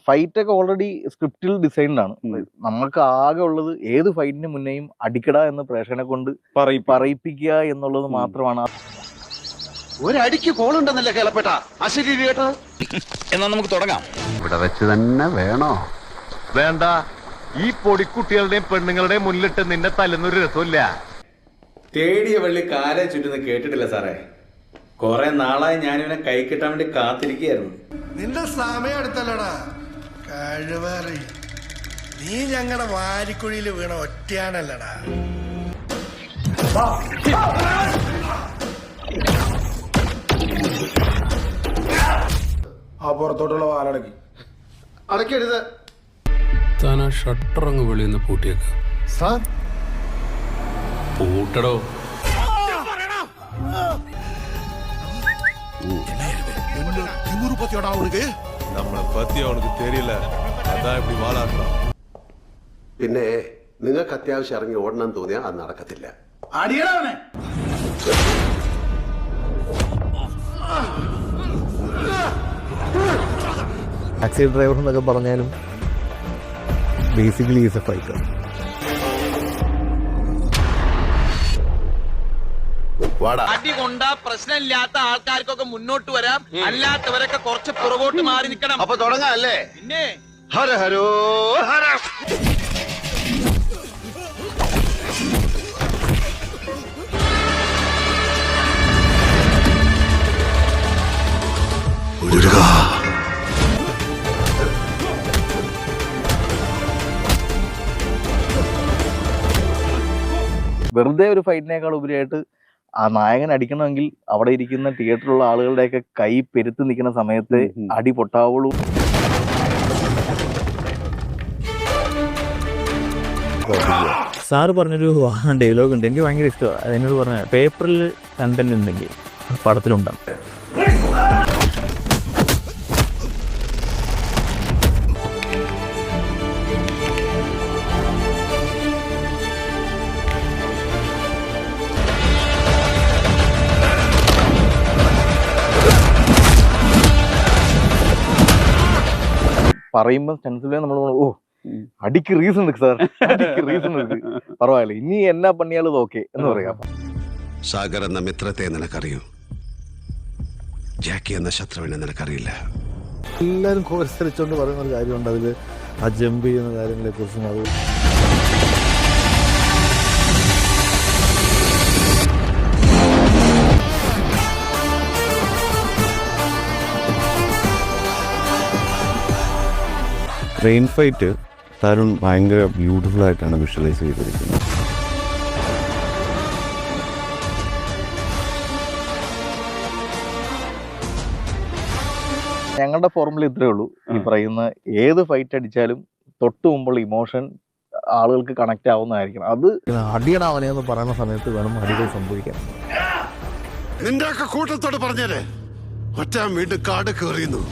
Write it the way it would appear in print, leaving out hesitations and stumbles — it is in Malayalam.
ഫൈറ്റ് ഒക്കെ ഓൾറെഡി സ്ക്രിപ്റ്റിൽ ഡിസൈൻഡ് ആണ്. നമുക്ക് ആകെ ഉള്ളത് ഏത് ഫൈറ്റിന് മുന്നേയും അടിക്കട എന്ന് പ്രേക്ഷകനെ കൊണ്ട് പറയിപ്പിക്കുക എന്നുള്ളത് മാത്രമാണ്. ഒരടിക്ക് കോളുണ്ടെന്നല്ലേ കേളപ്പെട്ട അശരീരി കേട്ടത്. എന്നാ നമുക്ക് തുടങ്ങാം. ഇവിടെ വെച്ച് തന്നെ വേണോ? വേണ്ട. ഈ പൊടിക്കുട്ടികളുടെയും പെണ്ണുങ്ങളുടെയും മുന്നിലിട്ട് നിന്നെ തല്ലുന്നൊരു രസമില്ല. തേടിയ വള്ളി കാലെ ചുറ്റുന്ന കേട്ടിട്ടില്ല സാറേ. കുറെ നാളായി ഞാനിവനെ കൈ കിട്ടാൻ വേണ്ടി കാത്തിരിക്കുകയായിരുന്നു. നിന്റെ സമയം അടുത്തല്ലടാ കഴിവേറി. നീ ഞങ്ങളുടെ വാരിക്കുഴിയിൽ വീണ ഒറ്റയാണല്ലടാ. ആ പുറത്തോട്ടുള്ള വാലടക്കി അടയ്ക്കരുത്. താൻ ആ ഷട്ടർ അങ്ങ് വെളിയെന്ന് പൂട്ടിയേക്ക. സാർ പൂട്ടടോ. നമ്മളെ പറ്റി അവനക്ക് തെരിയില്ല. അതാ ഇപ്പി വാളാക്കണം. പിന്നെ നിങ്ങൾക്ക് അത്യാവശ്യം ഇറങ്ങി ഓടണം തോന്നിയാൽ അത് നടക്കത്തില്ല. അടിയടാവനെ. ടാക്സി ഡ്രൈവർ എന്നൊക്കെ പറഞ്ഞാലും ബേസിക്കലി ഈസ് എ ഫൈറ്റർ. അടി കൊണ്ട പ്രശ്നമില്ലാത്ത ആൾക്കാർക്കൊക്കെ മുന്നോട്ട് വരാം, അല്ലാത്തവരൊക്കെ കുറച്ച് പുറകോട്ട് മാറി നിൽക്കണം. അപ്പൊ തുടങ്ങാം അല്ലേ? പിന്നെ ഹര ഹരോ ഹര. വെറുതെ ഒരു ഫൈറ്റിനേക്കാൾ ഉപരിയായിട്ട് ആ നായകൻ അടിക്കണമെങ്കിൽ അവിടെ ഇരിക്കുന്ന തിയേറ്ററിലുള്ള ആളുകളുടെയൊക്കെ കൈ പെരുത്ത് നിൽക്കുന്ന സമയത്ത് അടി പൊട്ടാവുള്ളൂ. സാറ് പറഞ്ഞൊരു ഡയലോഗ് ഉണ്ട്, എനിക്ക് ഭയങ്കര ഇഷ്ടമാണ്. അതിനോട് പറഞ്ഞ പേപ്പറിൽ കണ്ടന്റ് ഉണ്ടെങ്കിൽ പടത്തിലുണ്ടാവും. പറയുമ്പോൾ സെൻസിബിളി നമ്മൾ ഓ അടിക്ക് റീസൺ ഇருக்கு സാർ, അടിക്ക് റീസൺ ഇருக்கு, പറവായില്ല, ഇനി എന്നാ പണിയാലും ഓക്കെ എന്ന് പറയാം. സാഗർ എന്ന മിത്രത്തെ നിനക്കറിയൂ, ജാക്കി എന്ന ശത്രുവിനെ നിനക്കറിയില്ല. എല്ലാവരും കോരിച്ചരിച്ചുകൊണ്ട് പറയുന്ന ഒരു കാര്യമുണ്ട് അതിൽ, ആ ജമ്പ് ചെയ്യുന്ന കാര്യങ്ങളെ കുറിച്ചും. അത് ട്രെയിൻ ഫൈറ്റ് തരുൺ ഭയങ്കര ബ്യൂട്ടിഫുൾ ആയിട്ടാണ് വിഷ്വലൈസ് ചെയ്തിരിക്കുന്നത്. ഞങ്ങളുടെ ഫോർമുല ഇത്രയേ ഉള്ളൂ. ഈ പറയുന്ന ഏത് ഫൈറ്റ് അടിച്ചാലും തൊട്ട് മുമ്പുള്ള ഇമോഷൻ ആളുകൾക്ക് കണക്ട് ആവുന്നതായിരിക്കണം. അത് അടിയടാവനെന്ന് പറയുന്ന സമയത്ത് വേണം അടികൾ സംഭവിക്കാൻ. നിന്റെ ഒക്കെ കൂട്ടത്തോട് പറഞ്ഞേരെ ഒറ്റ വീണ്ടും കാട് കയറിയുന്നു.